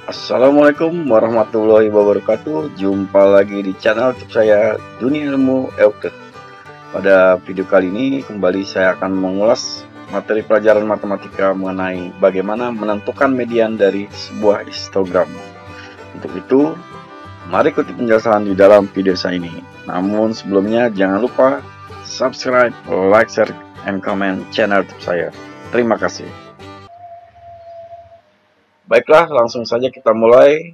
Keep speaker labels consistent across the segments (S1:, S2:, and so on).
S1: Assalamualaikum warahmatullahi wabarakatuh. Jumpa lagi di channel YouTube saya, Dunia Ilmu Euclid. Pada video kali ini kembali saya akan mengulas materi pelajaran matematika mengenai bagaimana menentukan median dari sebuah histogram. Untuk itu, mari ikuti penjelasan di dalam video saya ini. Namun sebelumnya jangan lupa subscribe, like, share, and comment channel YouTube saya. Terima kasih. Baiklah, langsung saja kita mulai.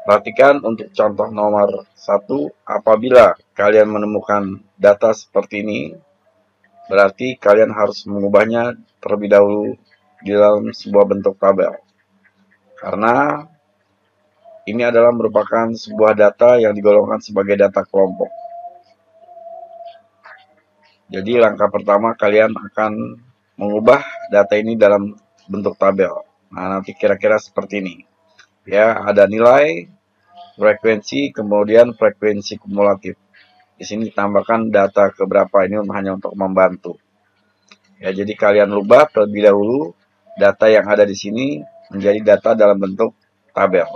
S1: Perhatikan untuk contoh nomor 1, apabila kalian menemukan data seperti ini, berarti kalian harus mengubahnya terlebih dahulu di dalam sebuah bentuk tabel. Karena ini adalah merupakan sebuah data yang digolongkan sebagai data kelompok. Jadi langkah pertama kalian akan mengubah data ini dalam bentuk tabel. Nah, nanti kira-kira seperti ini. Ya, ada nilai, frekuensi, kemudian frekuensi kumulatif. Di sini ditambahkan data keberapa, ini hanya untuk membantu. Ya, jadi kalian ubah terlebih dahulu data yang ada di sini menjadi data dalam bentuk tabel.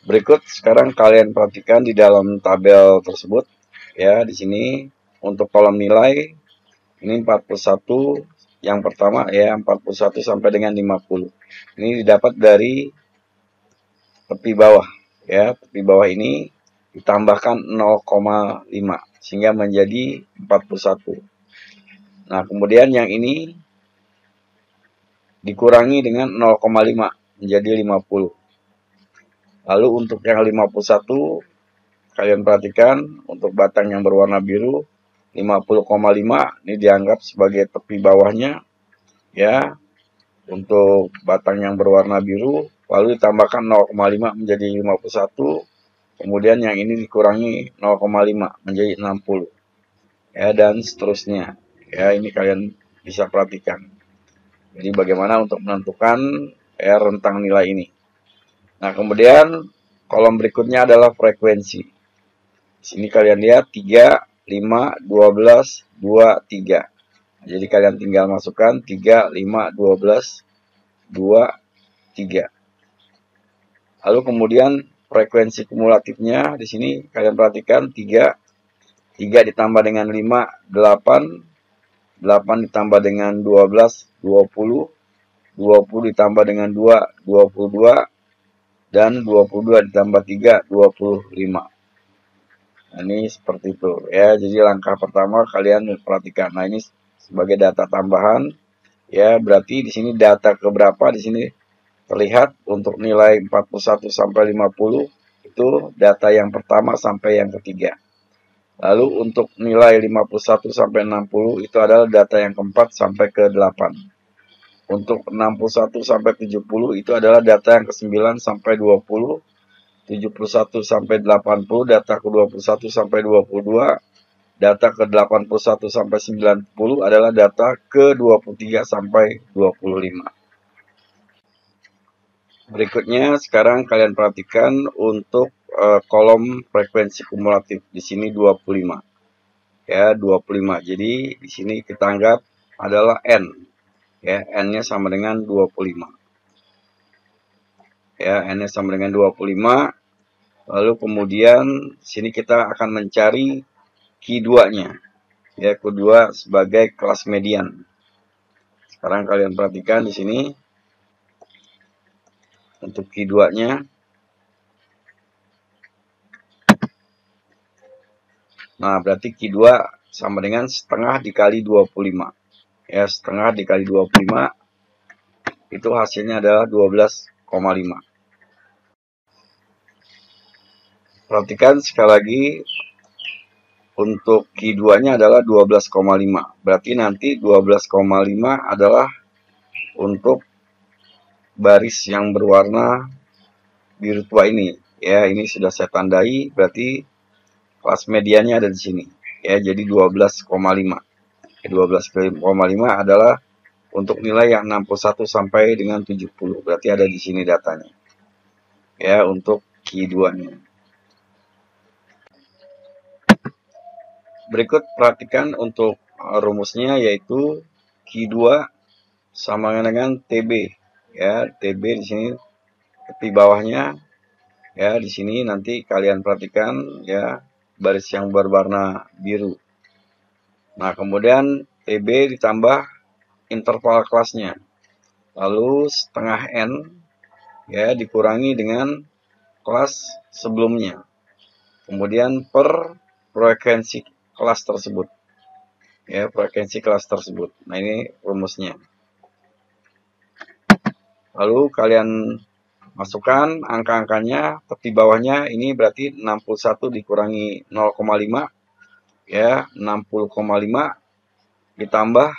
S1: Berikut sekarang kalian perhatikan di dalam tabel tersebut. Ya, di sini untuk kolom nilai ini 41 yang pertama ya, 41 sampai dengan 50. Ini didapat dari tepi bawah ya, tepi bawah ini ditambahkan 0,5 sehingga menjadi 41. Nah, kemudian yang ini dikurangi dengan 0,5 menjadi 50. Lalu untuk yang 51 kalian perhatikan untuk batang yang berwarna biru 50,5 ini dianggap sebagai tepi bawahnya ya. Untuk batang yang berwarna biru lalu ditambahkan 0,5 menjadi 51. Kemudian yang ini dikurangi 0,5 menjadi 60. Ya, dan seterusnya. Ya, ini kalian bisa perhatikan. Jadi bagaimana untuk menentukan rentang nilai ini. Nah, kemudian kolom berikutnya adalah frekuensi. Di sini kalian lihat 3, 5, 12, 2, 3. Jadi kalian tinggal masukkan 3, 5, 12, 2, 3. Lalu kemudian frekuensi kumulatifnya di sini kalian perhatikan 3 ditambah dengan 5, 8, 8 ditambah dengan 12, 20, 20 ditambah dengan 2, 22, dan 22 ditambah 3, 25. Nah, ini seperti itu ya. Jadi langkah pertama kalian perhatikan. Nah, ini sebagai data tambahan ya, berarti di sini data keberapa di sini terlihat untuk nilai 41 sampai 50 itu data yang pertama sampai yang ketiga. Lalu untuk nilai 51 sampai 60 itu adalah data yang keempat sampai ke 8. Untuk 61 sampai 70 itu adalah data yang ke-9 sampai 20. 71 sampai 80 data ke-21 sampai 22. Data ke-81 sampai 90 adalah data ke-23 sampai 25. Berikutnya sekarang kalian perhatikan untuk kolom frekuensi kumulatif. Di sini 25. Ya, 25. Jadi di sini kita anggap adalah N. Ya, N-nya sama dengan 25. Ya, N-nya sama dengan 25. Lalu kemudian sini kita akan mencari Q2-nya. Ya, Q2 sebagai kelas median. Sekarang kalian perhatikan di sini untuk Q2-nya. Nah, berarti Q2 sama dengan setengah dikali 25. Ya, setengah dikali 25 itu hasilnya adalah 12,5. Perhatikan sekali lagi untuk Q2-nya adalah 12,5. Berarti nanti 12,5 adalah untuk baris yang berwarna biru tua ini. Ya, ini sudah saya tandai, berarti kelas mediannya ada di sini. Ya, jadi 12,5. 12,5 adalah untuk nilai yang 61 sampai dengan 70. Berarti ada di sini datanya. Ya, untuk Q2-nya. Berikut perhatikan untuk rumusnya yaitu Q2 sama dengan TB. ya, TB di sini tepi bawahnya, ya, di sini nanti kalian perhatikan ya, baris yang berwarna biru. Nah, kemudian TB ditambah interval kelasnya. Lalu setengah N ya dikurangi dengan kelas sebelumnya. Kemudian per frekuensi kelas tersebut. Ya, frekuensi kelas tersebut. Nah, ini rumusnya. Lalu kalian masukkan angka-angkanya, tepi bawahnya ini berarti 61 dikurangi 0,5 ya, 60,5 ditambah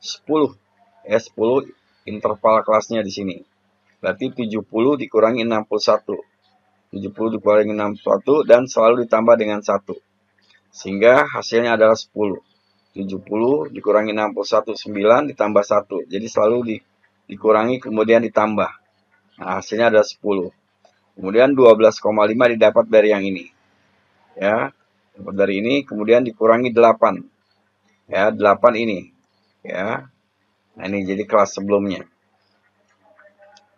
S1: 10 ya, 10 interval kelasnya di sini. Berarti 70 dikurangi 61. 70 dikurangi 61 dan selalu ditambah dengan 1. Sehingga hasilnya adalah 10. 70 dikurangi 61, 9 ditambah 1. Jadi selalu dikurangi kemudian ditambah. Nah, hasilnya adalah 10. Kemudian 12,5 didapat dari yang ini. Ya, dapat dari ini kemudian dikurangi 8. Ya, 8 ini. Ya. Nah, ini jadi kelas sebelumnya.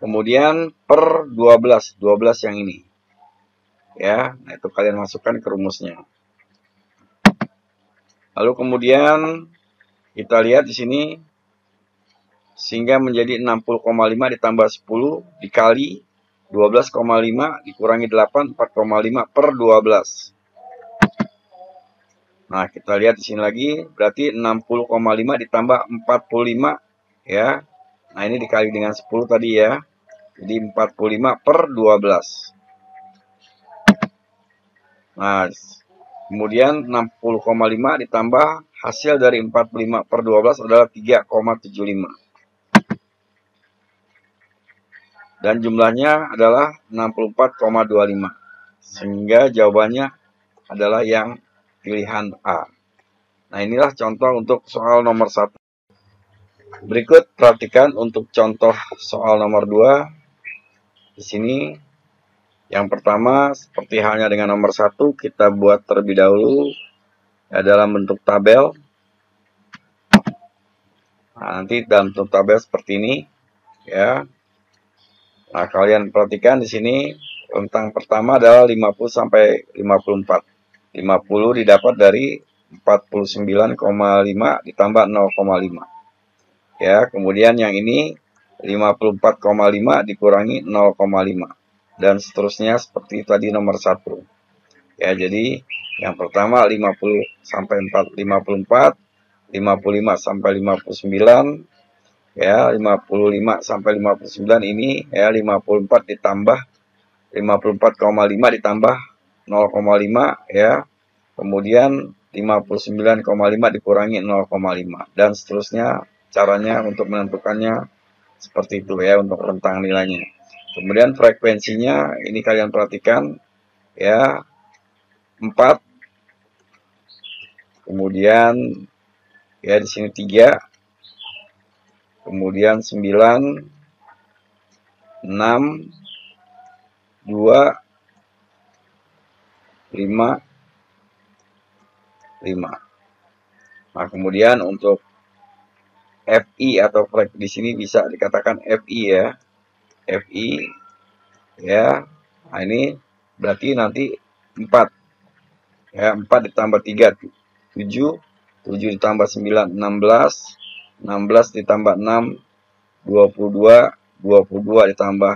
S1: Kemudian per 12, 12 yang ini. Ya, nah itu kalian masukkan ke rumusnya. Lalu kemudian kita lihat di sini sehingga menjadi 60,5 ditambah 10 dikali 12,5 dikurangi 8, 4,5 per 12. Nah, kita lihat di sini lagi berarti 60,5 ditambah 45 ya. Nah, ini dikali dengan 10 tadi ya. Jadi 45 per 12. Nah, kemudian 60,5 ditambah hasil dari 45 per 12 adalah 3,75. Dan jumlahnya adalah 64,25. Sehingga jawabannya adalah yang pilihan A. Nah, inilah contoh untuk soal nomor 1. Berikut perhatikan untuk contoh soal nomor 2. Di sini yang pertama, seperti halnya dengan nomor 1, kita buat terlebih dahulu ya, dalam bentuk tabel. Nah, nanti dalam bentuk tabel seperti ini ya. Nah, kalian perhatikan di sini rentang pertama adalah 50 sampai 54. 50 didapat dari 49,5 ditambah 0,5. Ya, kemudian yang ini 54,5 dikurangi 0,5. Dan seterusnya seperti tadi nomor 1. Ya, jadi yang pertama 50 sampai 54, 55 sampai 59, ya 55 sampai 59 ini ya 54 ditambah 54,5 ditambah 0,5 ya. Kemudian 59,5 dikurangi 0,5 dan seterusnya. Caranya untuk menentukannya seperti itu ya untuk rentang nilainya. Kemudian frekuensinya ini kalian perhatikan ya 4. Kemudian ya di sini 3. Kemudian 9, 6, 2, 5, 5. Nah, kemudian untuk FI atau di sini bisa dikatakan FI ya. FI ya. Nah, ini berarti nanti 4. Ya, 4 ditambah 3 7, 7 ditambah 9 16, 16 ditambah 6 22, 22 ditambah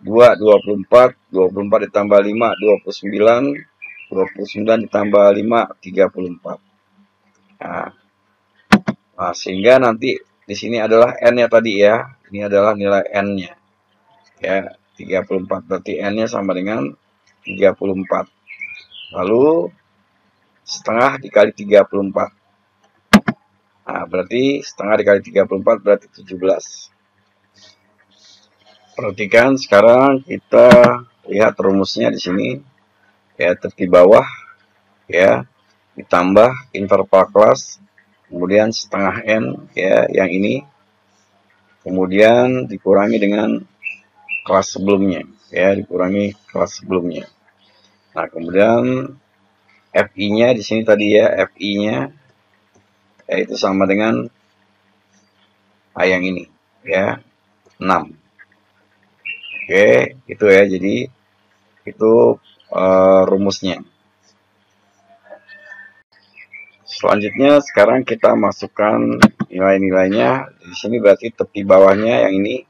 S1: 2 24, 24 ditambah 5 29, 29 ditambah 5 34. Nah, sehingga nanti di sini adalah N-nya tadi ya. Ini adalah nilai N-nya. Ya, 34 berarti N-nya sama dengan 34. Lalu setengah dikali 34. Nah, berarti setengah dikali 34 berarti 17. Perhatikan sekarang kita lihat rumusnya di sini. Ya, tepi bawah ya ditambah interval kelas, kemudian setengah N ya yang ini, kemudian dikurangi dengan kelas sebelumnya ya, dikurangi kelas sebelumnya. Nah, kemudian FI-nya di sini tadi ya, FI-nya yaitu sama dengan yang ini ya. 6. Oke, itu ya. Jadi itu rumusnya. Selanjutnya sekarang kita masukkan nilai-nilainya. Di sini berarti tepi bawahnya yang ini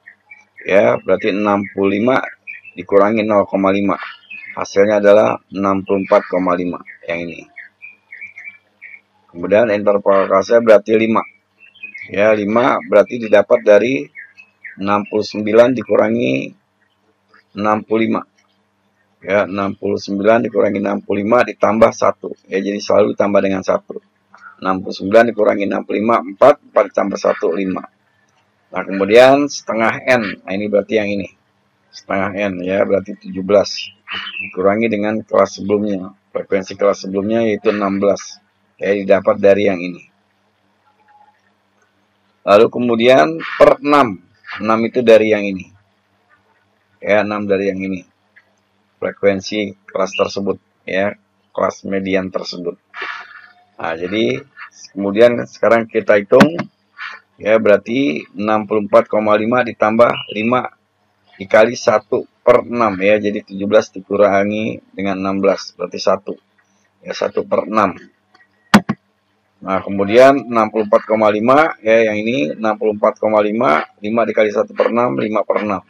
S1: ya, berarti 65 dikurangi 0,5. Hasilnya adalah 64,5 yang ini. Kemudian interval kasnya berarti 5. Ya, 5 berarti didapat dari 69 dikurangi 65. Ya, 69 dikurangi 65 ditambah 1. Ya, jadi selalu ditambah dengan 1. 69 dikurangi 65, 4. 4 ditambah 1, 5. Nah, kemudian setengah N. Nah, ini berarti yang ini. Setengah N, ya, berarti 17. Dikurangi dengan kelas sebelumnya. Frekuensi kelas sebelumnya yaitu 16. Ya, didapat dari yang ini. Lalu kemudian per 6. 6 itu dari yang ini. Ya, 6 dari yang ini. Frekuensi kelas tersebut. Ya, kelas median tersebut. Nah, jadi kemudian sekarang kita hitung. Ya, berarti 64,5 ditambah 5 dikali 1 per 6. Ya, jadi 17 dikurangi dengan 16. Berarti 1. Ya, 1 per 6. Nah, kemudian 64,5 ya, yang ini 64,5, 5 dikali 1 per 6, 5 per 6.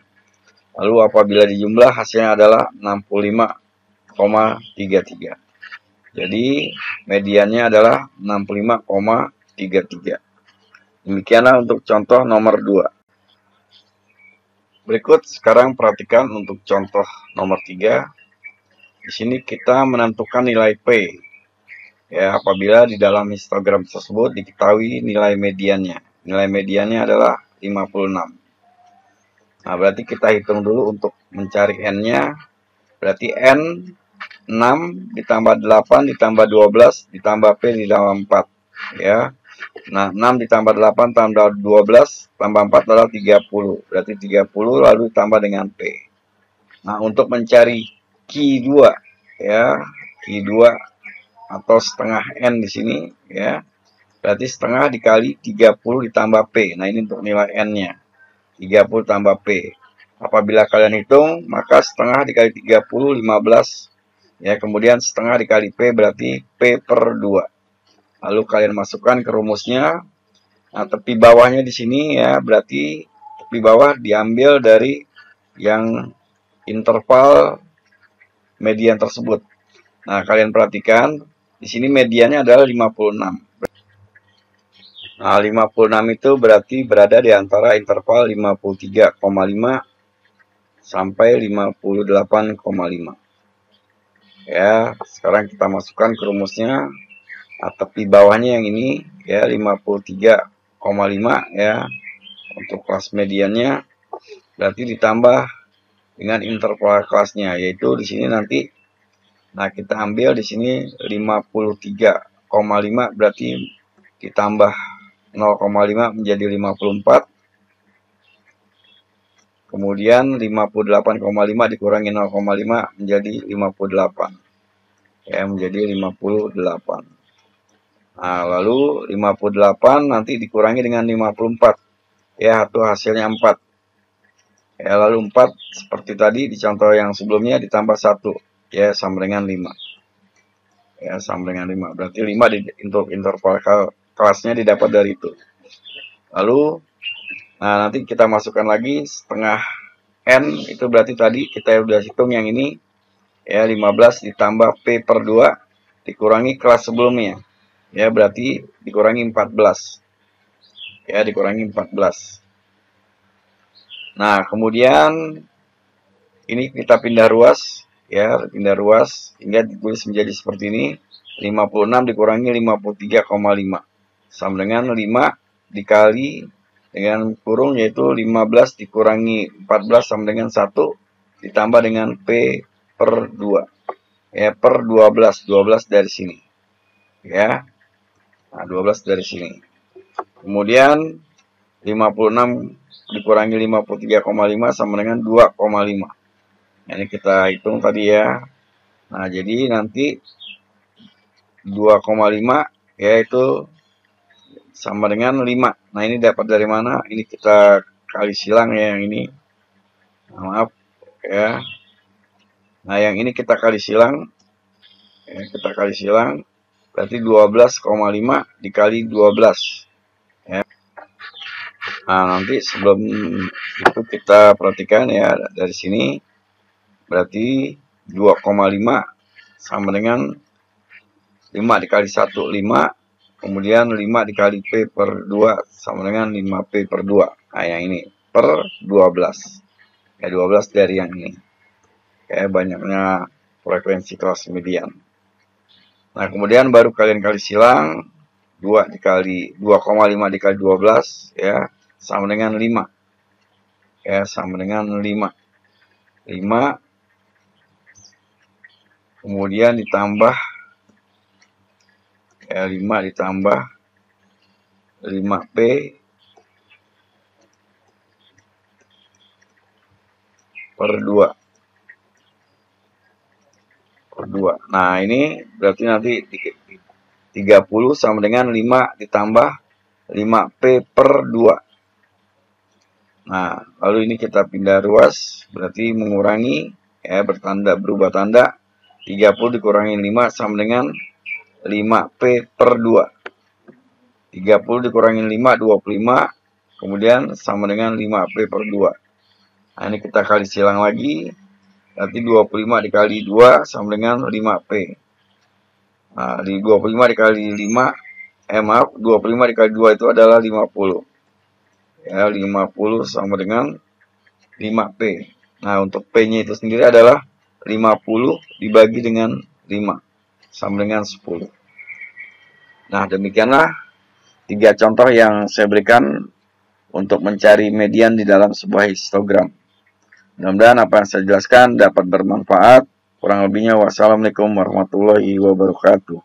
S1: Lalu apabila dijumlah hasilnya adalah 65,33. Jadi mediannya adalah 65,33. Demikianlah untuk contoh nomor 2. Berikut sekarang perhatikan untuk contoh nomor 3. Di sini kita menentukan nilai P. Ya, apabila di dalam histogram tersebut diketahui nilai mediannya. Nilai mediannya adalah 56. Nah, berarti kita hitung dulu untuk mencari N-nya. Berarti N 6 ditambah 8 ditambah 12 ditambah P ditambah 4. Ya. Nah, 6 ditambah 8 tambah 12 tambah 4 adalah 30. Berarti 30 lalu ditambah dengan P. Nah, untuk mencari Q2 ya, Q2 atau setengah N di sini ya. Berarti setengah dikali 30 ditambah P. Nah, ini untuk nilai N-nya. 30 tambah P. Apabila kalian hitung, maka setengah dikali 30, 15. Ya, kemudian setengah dikali P berarti P per 2. Lalu kalian masukkan ke rumusnya. Nah, tepi bawahnya di sini ya, berarti tepi bawah diambil dari yang interval median tersebut. Nah, kalian perhatikan, di sini mediannya adalah 56. Nah, 56 itu berarti berada di antara interval 53,5 sampai 58,5. Ya, sekarang kita masukkan ke rumusnya. Nah, tepi bawahnya yang ini ya 53,5 ya. Untuk kelas mediannya berarti ditambah dengan interval kelasnya, yaitu di sini nanti. Nah, kita ambil di sini 53,5 berarti ditambah 0,5 menjadi 54. Kemudian 58,5 dikurangi 0,5 menjadi 58. Ya, menjadi 58. Nah, lalu 58 nanti dikurangi dengan 54. Ya, itu hasilnya 4. Ya, lalu 4 seperti tadi di contoh yang sebelumnya ditambah 1. Ya, sama dengan 5. Ya, sama dengan 5. Berarti 5 untuk interval kelasnya didapat dari itu. Lalu, nah nanti kita masukkan lagi setengah N. Itu berarti tadi kita udah hitung yang ini. Ya, 15 ditambah P per 2 dikurangi kelas sebelumnya. Ya, berarti dikurangi 14. Ya, dikurangi 14. Nah, kemudian ini kita pindah ruas. Ya, pindah ruas hingga ditulis menjadi seperti ini. 56 dikurangi 53,5 sama dengan 5 dikali dengan kurung, yaitu 15 dikurangi 14 sama dengan 1 ditambah dengan P per 2. Ya, per 12. 12 dari sini. Ya. Nah, 12 dari sini. Kemudian 56 dikurangi 53,5 sama dengan 2,5. Ini kita hitung tadi ya. Nah, jadi nanti 2,5 yaitu sama dengan 5. Nah, ini dapat dari mana? Ini kita kali silang ya yang ini. Maaf ya. Nah, yang ini kita kali silang. Ya, kita kali silang berarti 12,5 dikali 12 ya. Nah, nanti sebelum itu kita perhatikan ya, dari sini berarti 2,5 sama dengan 5 dikali 1, 5. Kemudian 5 dikali P per 2 sama dengan 5P per 2. Nah, yang ini per 12. Ya, 12 dari yang ini. Kayak banyaknya frekuensi kelas median. Nah, kemudian baru kalian kali silang 2 dikali 2,5 dikali 12 ya sama dengan 5. Ya, sama dengan 5. 5 kemudian ditambah ya 5 ditambah 5P per 2. Nah, ini berarti nanti 30 sama dengan 5 ditambah 5P per 2. Nah, lalu ini kita pindah ruas, berarti mengurangi, ya berubah tanda. 30 dikurangi 5 sama dengan 5P per 2. 30 dikurangi 5, 25, kemudian sama dengan 5P per 2. Nah, ini kita kali silang lagi, berarti 25 dikali 2 sama dengan 5P. Nah, di 25 dikali 5, maaf, 25 dikali 2 itu adalah 50. Ya, 50 sama dengan 5P. Nah, untuk P-nya itu sendiri adalah 50 dibagi dengan 5, sama dengan 10. Nah, demikianlah 3 contoh yang saya berikan untuk mencari median di dalam sebuah histogram. Mudah-mudahan apa yang saya jelaskan dapat bermanfaat. Kurang lebihnya, wassalamualaikum warahmatullahi wabarakatuh.